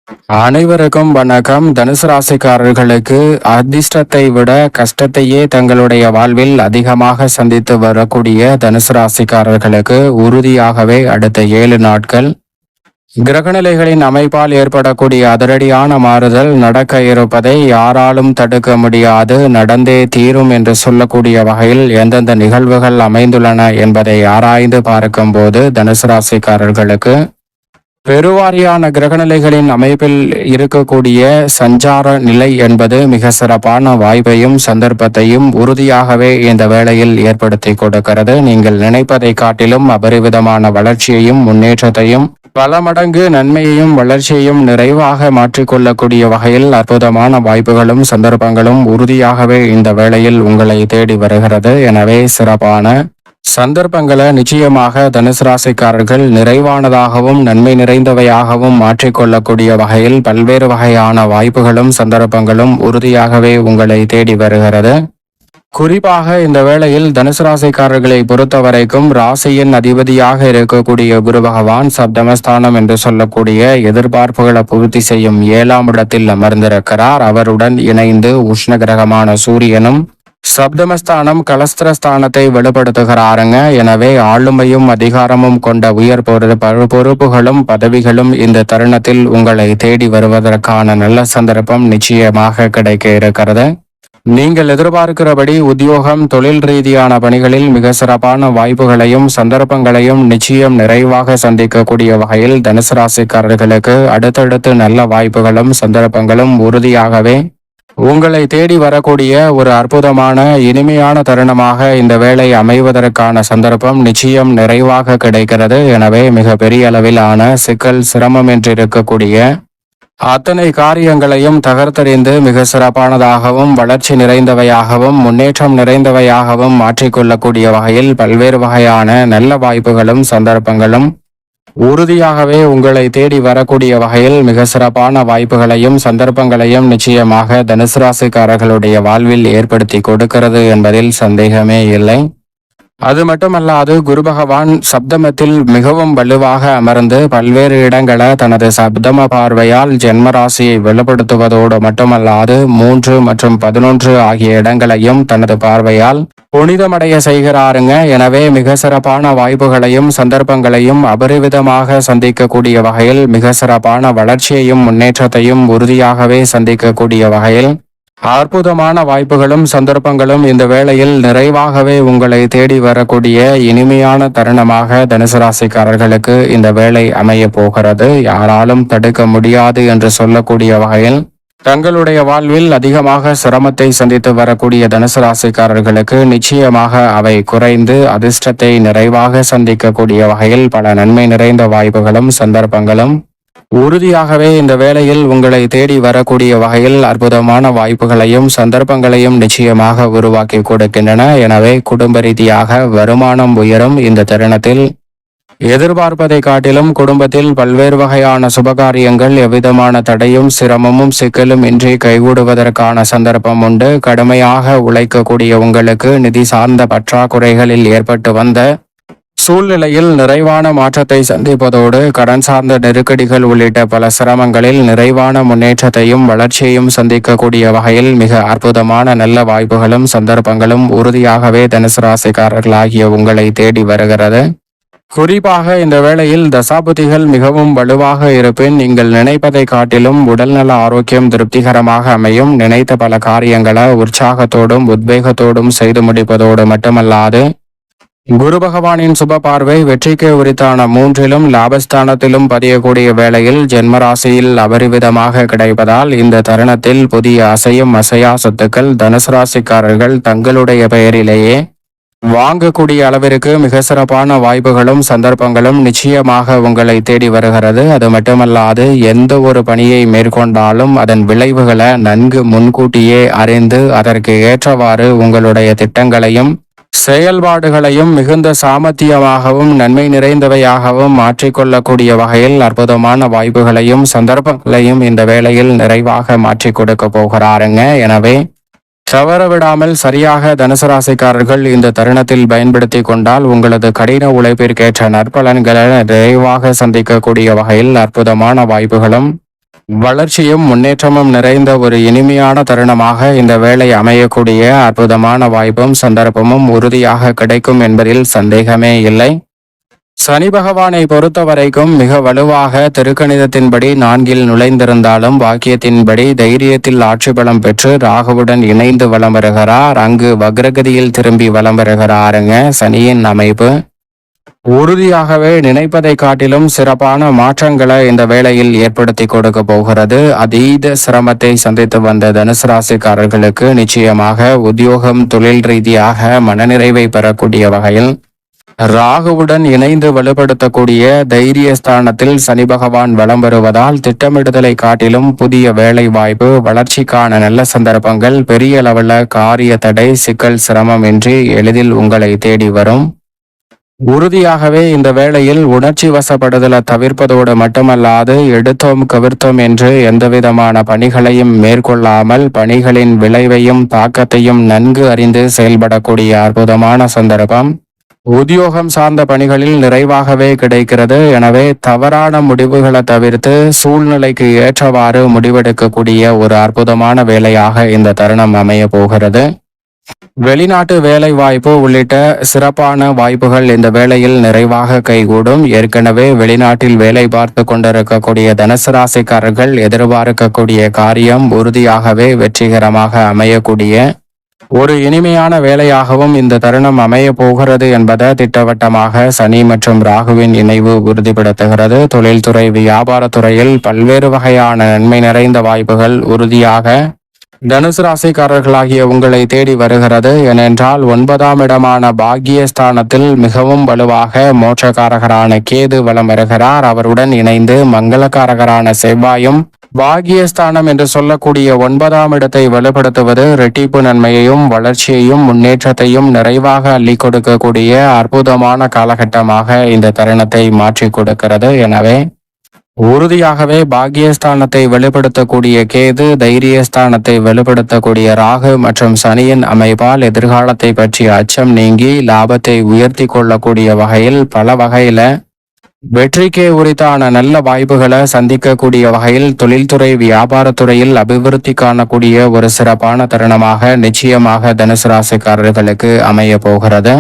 அனைவருக்கும் வணக்கம். தனுசு ராசிக்காரர்களுக்கு அதிர்ஷ்டத்தை விட கஷ்டத்தையே தங்களுடைய வாழ்வில் அதிகமாக சந்தித்து வரக்கூடிய தனுசு ராசிக்காரர்களுக்கு உறுதியாகவே அடுத்த 7 நாட்கள் கிரகநிலைகளின் அமைப்பால் ஏற்படக்கூடிய அதிரடியான மாறுதல் நடக்க இருப்பதை யாராலும் தடுக்க முடியாது, நடந்தே தீரும் என்று சொல்லக்கூடிய வகையில் எந்தெந்த நிகழ்வுகள் அமைந்துள்ளன என்பதை ஆராய்ந்து பார்க்கும்போது தனுசு ராசிக்காரர்களுக்கு பெருவாரியான கிரகநிலைகளின் அமைப்பில் இருக்கக்கூடிய சஞ்சார நிலை என்பது மிக சிறப்பான வாய்ப்பையும் சந்தர்ப்பத்தையும் உறுதியாகவே இந்த வேளையில் ஏற்படுத்தி கொடுக்கிறது. நீங்கள் நினைப்பதை காட்டிலும் அபரிவிதமான வளர்ச்சியையும் முன்னேற்றத்தையும் பல மடங்கு நன்மையையும் வளர்ச்சியையும் நிறைவாக மாற்றிக்கொள்ளக்கூடிய வகையில் அற்புதமான வாய்ப்புகளும் சந்தர்ப்பங்களும் உறுதியாகவே இந்த வேளையில் உங்களை தேடி வருகிறது. எனவே சிறப்பான சந்தர்ப்பங்களை நிச்சயமாக தனுசு ராசிக்காரர்கள் நிறைவானதாகவும் நன்மை நிறைந்தவையாகவும் மாற்றிக்கொள்ளக்கூடிய வகையில் பல்வேறு வகையான வாய்ப்புகளும் சந்தர்ப்பங்களும் உறுதியாகவே உங்களை தேடி வருகிறது. குறிப்பாக இந்த வேளையில் தனுசு ராசிக்காரர்களை பொறுத்த வரைக்கும் ராசியின் அதிபதியாக இருக்கக்கூடிய குரு பகவான் சப்தமஸ்தானம் என்று சொல்லக்கூடிய எதிர்பார்ப்புகளை பூர்த்தி செய்யும் 7ஆம் இடத்தில் அமர்ந்திருக்கிறார். அவருடன் இணைந்து உஷ்ண கிரகமான சூரியனும் சப்தமஸ்தானம் கலஸ்திரஸ்தானத்தை வெளிப்படுத்துகிறாருங்க. எனவே ஆளுமையும் அதிகாரமும் கொண்ட உயர் பொறுப்புகளும் பதவிகளும் இந்த தருணத்தில் உங்களை தேடி வருவதற்கான நல்ல சந்தர்ப்பம் நிச்சயமாக கிடைக்க இருக்கிறது. நீங்கள் எதிர்பார்க்கிறபடி உத்தியோகம் தொழில் ரீதியான பணிகளில் மிக சிறப்பான வாய்ப்புகளையும் சந்தர்ப்பங்களையும் நிச்சயம் நிறைவாக சந்திக்கக்கூடிய வகையில் தனுசு ராசிக்காரர்களுக்கு அடுத்தடுத்து நல்ல வாய்ப்புகளும் சந்தர்ப்பங்களும் உறுதியாகவே உங்களை தேடி வரக்கூடிய ஒரு அற்புதமான இனிமையான தருணமாக இந்த வேளை அமைவதற்கான சந்தர்ப்பம் நிச்சயம் நிறைவாக கிடைக்கிறது. எனவே மிக பெரிய அளவிலான சிக்கல் சிரமம் என்று இருக்கக்கூடிய அத்தனை காரியங்களையும் தகர்த்தறிந்து மிக சிறப்பானதாகவும் வளர்ச்சி நிறைந்தவையாகவும் முன்னேற்றம் நிறைந்தவையாகவும் மாற்றிக்கொள்ளக்கூடிய வகையில் பல்வேறு வகையான நல்ல வாய்ப்புகளும் சந்தர்ப்பங்களும் உறுதியாகவே உங்களை தேடி வரக்கூடிய வகையில் மிக சிறப்பான வாய்ப்புகளையும் சந்தர்ப்பங்களையும் நிச்சயமாக தனுசு ராசிக்காரர்களுடைய வாழ்வில் ஏற்படுத்தி கொடுக்கிறது என்பதில் சந்தேகமே இல்லை. அது மட்டுமல்லாது குரு பகவான் சப்தமத்தில் மிகவும் வலுவாக அமர்ந்து பல்வேறு இடங்களை தனது சப்தம பார்வையால் ஜென்மராசியை வெளிப்படுத்துவதோடு மட்டுமல்லாது 3 மற்றும் 11 ஆகிய இடங்களையும் தனது பார்வையால் புனிதமடைய செய்கிறாருங்க. எனவே மிக சிறப்பான வாய்ப்புகளையும் சந்தர்ப்பங்களையும் அபரிவிதமாக சந்திக்கக்கூடிய வகையில் மிக சிறப்பான வளர்ச்சியையும் முன்னேற்றத்தையும் உறுதியாகவே சந்திக்கக்கூடிய வகையில் அற்புதமான வாய்ப்புகளும் சந்தர்ப்பங்களும் இந்த வேளையில் நிறைவாகவே உங்களை தேடி வரக்கூடிய இனிமையான தருணமாக தனுசு ராசிக்காரர்களுக்கு இந்த வேளை அமைய போகிறது. யாராலும் தடுக்க முடியாது என்று சொல்லக்கூடிய வகையில் தங்களுடைய வாழ்வில் அதிகமாக சிரமத்தை சந்தித்து வரக்கூடிய தனுசு ராசிக்காரர்களுக்கு நிச்சயமாக அவை குறைந்து அதிர்ஷ்டத்தை நிறைவாக சந்திக்கக்கூடிய வகையில் பல நன்மை நிறைந்த வாய்ப்புகளும் சந்தர்ப்பங்களும் உறுதியாகவே இந்த வேளையில் உங்களை தேடி வரக்கூடிய வகையில் அற்புதமான வாய்ப்புகளையும் சந்தர்ப்பங்களையும் நிச்சயமாக உருவாக்கி கொடுக்கின்றன. எனவே குடும்ப ரீதியாக வருமானம் உயரும். இந்த தருணத்தில் எதிர்பார்ப்பதை காட்டிலும் குடும்பத்தில் பல்வேறு வகையான சுபகாரியங்கள் எவ்விதமான தடையும் சிரமமும் சிக்கலும் இன்றி கைகூடுவதற்கான சந்தர்ப்பம் உண்டு. கடுமையாக உழைக்கக்கூடிய உங்களுக்கு நிதி சார்ந்த பற்றாக்குறைகளில் ஏற்பட்டு வந்த சூழ்நிலையில் நிறைவான மாற்றத்தை சந்திப்பதோடு கடன் சார்ந்த நெருக்கடிகள் உள்ளிட்ட பல சிரமங்களில் நிறைவான முன்னேற்றத்தையும் வளர்ச்சியையும் சந்திக்கக்கூடிய வகையில் மிக அற்புதமான நல்ல வாய்ப்புகளும் சந்தர்ப்பங்களும் உறுதியாகவே தனுசு ராசிக்காரர்களாகிய உங்களை தேடி வருகிறது. குறிப்பாக இந்த வேளையில் தசாபுதிகள் மிகவும் வலுவாக இருப்பின் நீங்கள் நினைப்பதை காட்டிலும் உடல்நல ஆரோக்கியம் திருப்திகரமாக அமையும். நினைத்த பல காரியங்களை உற்சாகத்தோடும் உத்வேகத்தோடும் செய்து முடிப்பதோடு மட்டுமல்லாது குரு பகவானின் சுப பார்வை வெற்றிக்கு உரித்தான 3லும் லாபஸ்தானத்திலும் பதியக்கூடிய வேளையில் ஜென்மராசியில் அபரிவிதமாக கிடைப்பதால் இந்த தருணத்தில் புதிய அசையும் அசையா சொத்துக்கள் தனுசு ராசிக்காரர்கள் தங்களுடைய பெயரிலேயே வாங்கக்கூடிய அளவிற்கு மிக சிறப்பான வாய்ப்புகளும் சந்தர்ப்பங்களும் நிச்சயமாக உங்களை தேடி வருகிறது. அது மட்டுமல்லாது எந்த ஒரு பணியை மேற்கொண்டாலும் அதன் விளைவுகளை நன்கு முன்கூட்டியே அறிந்து அதற்கு ஏற்றவாறு உங்களுடைய திட்டங்களையும் செயல்பாடுகளையும் மிகுந்த சாமர்த்தியமாகவும் நன்மை நிறைந்தவையாகவும் மாற்றிக்கொள்ளக்கூடிய வகையில் அற்புதமான வாய்ப்புகளையும் சந்தர்ப்பங்களையும் இந்த வேளையில் நிறைவாக மாற்றி கொடுக்க போகிறாருங்க. எனவே தவறவிடாமல் சரியாக தனுசு ராசிக்காரர்கள் இந்த தருணத்தில் பயன்படுத்தி கொண்டால் உங்களது கடின உழைப்பிற்கேற்ற நற்பலன்களை நிறைவாக சந்திக்கக்கூடிய வகையில் அற்புதமான வாய்ப்புகளும் வளர்ச்சியும் முன்னேற்றமும் நிறைந்த ஒரு இனிமையான தருணமாக இந்த வேலை அமையக்கூடிய அற்புதமான வாய்ப்பும் சந்தர்ப்பமும் உறுதியாக கிடைக்கும் என்பதில் சந்தேகமே இல்லை. சனி பகவானை பொறுத்த வரைக்கும் மிக வலுவாக திருக்கணிதத்தின்படி 4 நுழைந்திருந்தாலும் பாக்கியத்தின்படி தைரியத்தில் ஆட்சி பலம் பெற்று ராகுவுடன் இணைந்து வலம் வருகிறார். அங்கு வக்ரகதியில் திரும்பி வலம் வருகிறாருங்க. சனியின் அமைப்பு உறுதியாகவே நினைப்பதை காட்டிலும் சிறப்பான மாற்றங்களை இந்த வேளையில் ஏற்படுத்தி கொடுக்க போகிறது. அதீத சிரமத்தை சந்தித்து வந்த தனுசு ராசிக்காரர்களுக்கு நிச்சயமாக உத்தியோகம் தொழில் ரீதியாக மனநிறைவை பெறக்கூடிய வகையில் ராகுவுடன் இணைந்து வலுப்படுத்தக்கூடிய தைரிய ஸ்தானத்தில் சனி பகவான் வலம் வருவதால் திட்டமிடுதலை காட்டிலும் புதிய வேலை வாய்ப்பு வளர்ச்சிக்கான நல்ல சந்தர்ப்பங்கள் பெரிய அளவில் காரிய தடை சிக்கல் சிரமம் இன்றி எளிதில் உங்களை தேடி வரும். உறுதியாகவே இந்த வேளையில் உணர்ச்சி வசப்படுதலை தவிர்ப்பதோடு மட்டுமல்லாது எடுத்தோம் கவிர்த்தோம் என்று எந்தவிதமான பணிகளையும் மேற்கொள்ளாமல் பணிகளின் விளைவையும் தாக்கத்தையும் நன்கு அறிந்து செயல்படக்கூடிய அற்புதமான சந்தர்ப்பம் உத்தியோகம் சார்ந்த பணிகளில் நிறைவாகவே கிடைக்கிறது. எனவே தவறான முடிவுகளை தவிர்த்து சூழ்நிலைக்கு ஏற்றவாறு முடிவெடுக்கக்கூடிய ஒரு அற்புதமான வேலையாக இந்த தருணம் அமைய போகிறது. வெளிநாட்டு வேலை வாய்ப்பு உள்ளிட்ட சிறப்பான வாய்ப்புகள் இந்த வேளையில் நிறைவாக கைகூடும். ஏற்கனவே வெளிநாட்டில் வேலை பார்த்து கொண்டிருக்கக்கூடிய தனுசு ராசிக்காரர்கள் எதிர்பார்க்கக்கூடிய காரியம் உறுதியாகவே வெற்றிகரமாக அமையக்கூடிய ஒரு இனிமையான வேலையாகவும் இந்த தருணம் அமைய போகிறது என்பதை திட்டவட்டமாக சனி மற்றும் ராகுவின் இணைவு உறுதிப்படுத்துகிறது. தொழில்துறை வியாபாரத்துறையில் பல்வேறு வகையான நன்மை நிறைந்த வாய்ப்புகள் உறுதியாக தனுசு ராசிக்காரர்களாகிய உங்களை தேடி வருகிறது. ஏனென்றால் 9ஆம் இடமான பாக்கியஸ்தானத்தில் மிகவும் வலுவாக மோட்சக்காரகரான கேது வலம் வருகிறார். அவருடன் இணைந்து மங்களக்காரகரான செவ்வாயும் பாக்கியஸ்தானம் என்று சொல்லக்கூடிய 9ஆம் இடத்தை வலுப்படுத்துவது இரட்டிப்பு நன்மையையும் வளர்ச்சியையும் முன்னேற்றத்தையும் நிறைவாக அள்ளி கொடுக்கக்கூடிய அற்புதமான காலகட்டமாக இந்த தருணத்தை மாற்றி கொடுக்கிறது. எனவே உறுதியாகவே பாக்கியஸ்தானத்தை வெளிப்படுத்தக்கூடிய கேது தைரியஸ்தானத்தை வெளிப்படுத்தக்கூடிய ராகு மற்றும் சனியின் அமைப்பால் எதிர்காலத்தை பற்றிய அச்சம் நீங்கி லாபத்தை உயர்த்தி கொள்ளக்கூடிய வகையில் பல வகையில வெற்றிக்கே உரித்தான நல்ல வாய்ப்புகளை சந்திக்கக்கூடிய வகையில் தொழில்துறை வியாபாரத்துறையில் அபிவிருத்தி காணக்கூடிய ஒரு சிறப்பான தருணமாக நிச்சயமாக தனுசு ராசிக்காரர்களுக்கு அமைய போகிறது.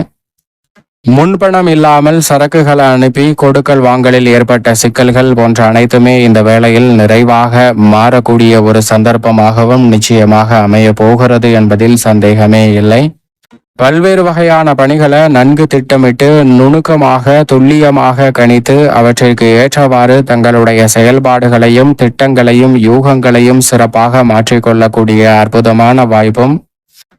முன்பணம் இல்லாமல் சரக்குகளை அனுப்பி கொடுக்கல் வாங்கலில் ஏற்பட்ட சிக்கல்கள் போன்ற அனைத்துமே இந்த வேளையில் நிறைவாக மாறக்கூடிய ஒரு சந்தர்ப்பமாகவும் நிச்சயமாக அமைய போகிறது என்பதில் சந்தேகமே இல்லை. பல்வேறு வகையான பணிகளை நன்கு திட்டமிட்டு நுணுக்கமாக துல்லியமாக கணித்து அவற்றிற்கு ஏற்றவாறு தங்களுடைய செயல்பாடுகளையும் திட்டங்களையும் யூகங்களையும் சிறப்பாக மாற்றிக்கொள்ளக்கூடிய அற்புதமான வாய்ப்பும்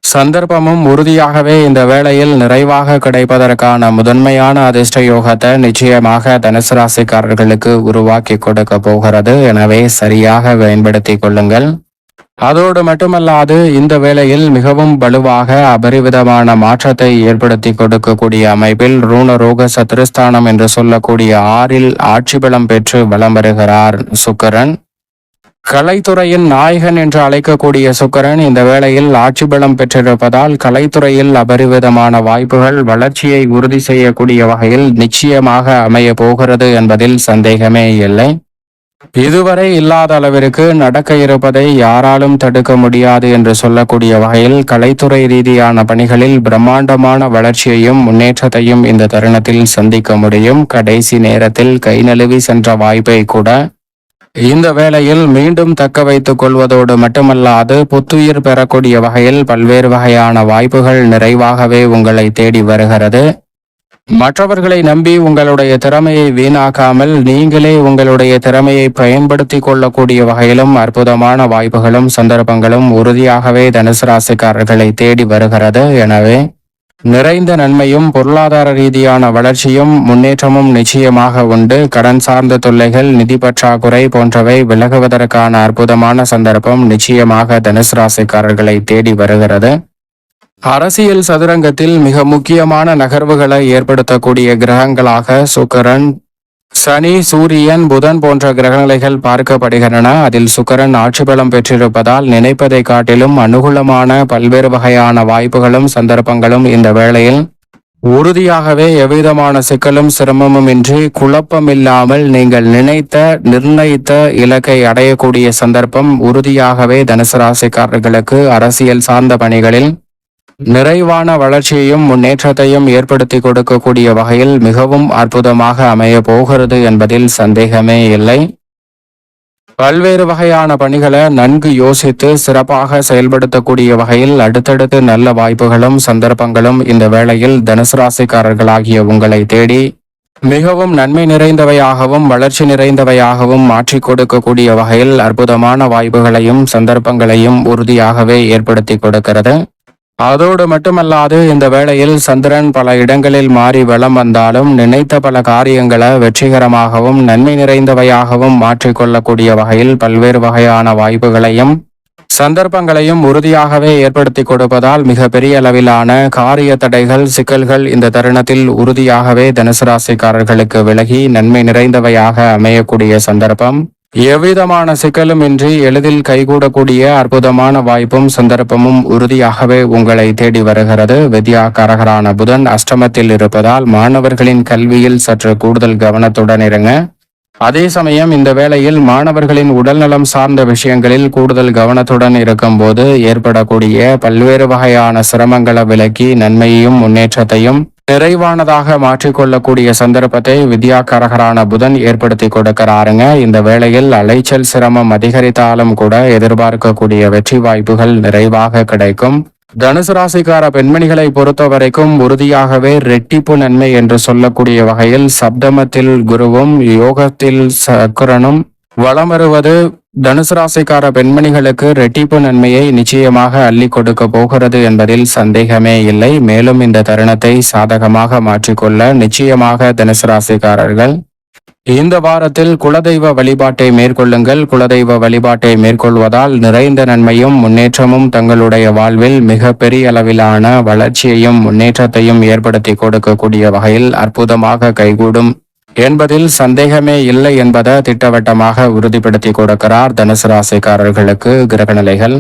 சந்தர்ப்பமும் உறுதியாகவே இந்த வேளையில் நிறைவாக கிடைப்பதற்கான முதன்மையான அதிர்ஷ்ட யோகத்தை நிச்சயமாக தனுசு ராசிக்காரர்களுக்கு உருவாக்கி கொடுக்க போகிறது. எனவே சரியாக பயன்படுத்தி கொள்ளுங்கள். அதோடு மட்டுமல்லாது இந்த வேளையில் மிகவும் வலுவாக அபரிவிதமான மாற்றத்தை ஏற்படுத்தி கொடுக்கக்கூடிய அமைப்பில் ரூணரோக சத்துருஸ்தானம் என்று சொல்லக்கூடிய 6இல் ஆட்சி பலம் பெற்று வலம் வருகிறார் சுக்கிரன். கலைத்துறையின் நாயகன் என்று அழைக்கக்கூடிய சுக்கிரன் இந்த வேளையில் ஆட்சி பலம் பெற்றிருப்பதால் கலைத்துறையில் அபரிவிதமான வாய்ப்புகள் வளர்ச்சியை உறுதி செய்யக்கூடிய வகையில் நிச்சயமாக அமைய போகிறது என்பதில் சந்தேகமே இல்லை. இதுவரை இல்லாத அளவிற்கு நடக்க இருப்பதை யாராலும் தடுக்க முடியாது என்று சொல்லக்கூடிய வகையில் கலைத்துறை ரீதியான பணிகளில் பிரம்மாண்டமான வளர்ச்சியையும் முன்னேற்றத்தையும் இந்த தருணத்தில் சந்திக்க முடியும். கடைசி நேரத்தில் கை நழுவி சென்ற வாய்ப்பை கூட இந்த வேளையில் மீண்டும் தக்க வைத்துக் கொள்வதோடு மட்டுமல்லாது புத்துயிர் பெறக்கூடிய வகையில் பல்வேறு வகையான வாய்ப்புகள் நிறைவாகவே உங்களை தேடி வருகிறது. மற்றவர்களை நம்பி உங்களுடைய திறமையை வீணாக்காமல் நீங்களே உங்களுடைய திறமையை பயன்படுத்தி கொள்ளக்கூடிய வகையிலும் அற்புதமான வாய்ப்புகளும் சந்தர்ப்பங்களும் உறுதியாகவே தனுசு ராசிக்காரர்களை தேடி வருகிறது. எனவே நிறைந்த நன்மையும் பொருளாதார ரீதியான வளர்ச்சியும் முன்னேற்றமும் நிச்சயமாக உண்டு. கடன் சார்ந்த தொல்லைகள் நிதி பற்றாக்குறை போன்றவை விலகுவதற்கான அற்புதமான சந்தர்ப்பம் நிச்சயமாக தனுசு ராசிக்காரர்களை தேடி வருகிறது. அரசியல் சதுரங்கத்தில் மிக முக்கியமான நகர்வுகளை ஏற்படுத்தக்கூடிய கிரகங்களாக சுக்கிரன் சனி சூரியன் புதன் போன்ற கிரகநிலைகள் பார்க்கப்படுகின்றன. அதில் சுக்கிரன் ஆட்சி பலம் பெற்றிருப்பதால் நினைப்பதை காட்டிலும் அனுகூலமான பல்வேறு வகையான வாய்ப்புகளும் சந்தர்ப்பங்களும் இந்த வேளையில் உறுதியாகவே எவ்விதமான சிக்கலும் சிரமமும் இன்றி குழப்பமில்லாமல் நீங்கள் நிர்ணயித்த இலக்கை அடையக்கூடிய சந்தர்ப்பம் உறுதியாகவே தனுசு ராசிக்காரர்களுக்கு அரசியல் சார்ந்த பணிகளில் நிறைவான வளர்ச்சியையும் முன்னேற்றத்தையும் ஏற்படுத்தி கொடுக்கக்கூடிய வகையில் மிகவும் அற்புதமாக அமைய போகிறது என்பதில் சந்தேகமே இல்லை. பல்வேறு வகையான பணிகளை நன்கு யோசித்து சிறப்பாக செயல்படுத்தக்கூடிய வகையில் அடுத்தடுத்து நல்ல வாய்ப்புகளும் சந்தர்ப்பங்களும் இந்த வேளையில் தனுசு ராசிக்காரர்களாகிய உங்களை தேடி மிகவும் நன்மை நிறைந்தவையாகவும் வளர்ச்சி நிறைந்தவையாகவும் மாற்றி கொடுக்கக்கூடிய வகையில் அற்புதமான வாய்ப்புகளையும் சந்தர்ப்பங்களையும் உறுதியாகவே ஏற்படுத்தி கொடுக்கிறது. அதோடு மட்டுமல்லாது இந்த வேளையில் சந்திரன் பல இடங்களில் மாறி வலம் வந்தாலும் நினைத்த பல காரியங்களை வெற்றிகரமாகவும் நன்மை நிறைந்தவையாகவும் மாற்றிக்கொள்ளக்கூடிய வகையில் பல்வேறு வகையான வாய்ப்புகளையும் சந்தர்ப்பங்களையும் உறுதியாகவே ஏற்படுத்தி கொடுப்பதால் மிக பெரிய அளவிலான காரிய தடைகள் சிக்கல்கள் இந்த தருணத்தில் உறுதியாகவே தனுசு ராசிக்காரர்களுக்கு விலகி நன்மை நிறைந்தவையாக அமையக்கூடிய சந்தர்ப்பம் எவ்விதமான சிக்கலும் இன்றி எளிதில் கைகூடக்கூடிய அற்புதமான வாய்ப்பும் சந்தர்ப்பமும் உறுதியாகவே உங்களை தேடி வருகிறது. வித்யாகாரகரான புதன் அஷ்டமத்தில் இருப்பதால் மாணவர்களின் கல்வியில் சற்று கூடுதல் கவனத்துடன் இருங்க. அதே சமயம் இந்த வேளையில் மாணவர்களின் உடல்நலம் சார்ந்த விஷயங்களில் கூடுதல் கவனத்துடன் இருக்கும்போது ஏற்படக்கூடிய பல்வேறு வகையான சிரமங்களை விலக்கி நன்மையையும் முன்னேற்றத்தையும் நிறைவானதாக மாற்றிக்கொள்ளக்கூடிய சந்தர்ப்பத்தை வித்யாகாரகரான புதன் ஏற்படுத்தி கொடுக்கிறாருங்க. இந்த வேளையில் அலைச்சல் சிரமம் அதிகரித்தாலும் கூட எதிர்பார்க்கக்கூடிய வெற்றி வாய்ப்புகள் நிறைவாக கிடைக்கும். தனுசு ராசிக்கார பெண்மணிகளை பொறுத்த வரைக்கும் உறுதியாகவே ரெட்டிப்பு நன்மை என்று சொல்லக்கூடிய வகையில் சப்தமத்தில் குருவும் யோகத்தில் சக்கரனும் வலம் வருவது தனுசு ராசிக்கார பெண்மணிகளுக்கு ரெட்டிப்பு நன்மையை நிச்சயமாக அள்ளி கொடுக்க போகிறது என்பதில் சந்தேகமே இல்லை. மேலும் இந்த தருணத்தை சாதகமாக மாற்றிக்கொள்ள நிச்சயமாக தனுசு ராசிக்காரர்கள் இந்த வாரத்தில் குலதெய்வ வழிபாட்டை மேற்கொள்ளுங்கள். குலதெய்வ வழிபாட்டை மேற்கொள்வதால் நிறைந்த நன்மையும் முன்னேற்றமும் தங்களுடைய வாழ்வில் மிக பெரிய அளவிலான வளர்ச்சியையும் முன்னேற்றத்தையும் ஏற்படுத்தி கொடுக்கக்கூடிய வகையில் அற்புதமாக கைகூடும் என்பதில் சந்தேகமே இல்லை என்பதை திட்டவட்டமாக உறுதிப்படுத்தி கொடுக்கிறார் தனுசு ராசிக்காரர்களுக்கு கிரகநிலைகள்.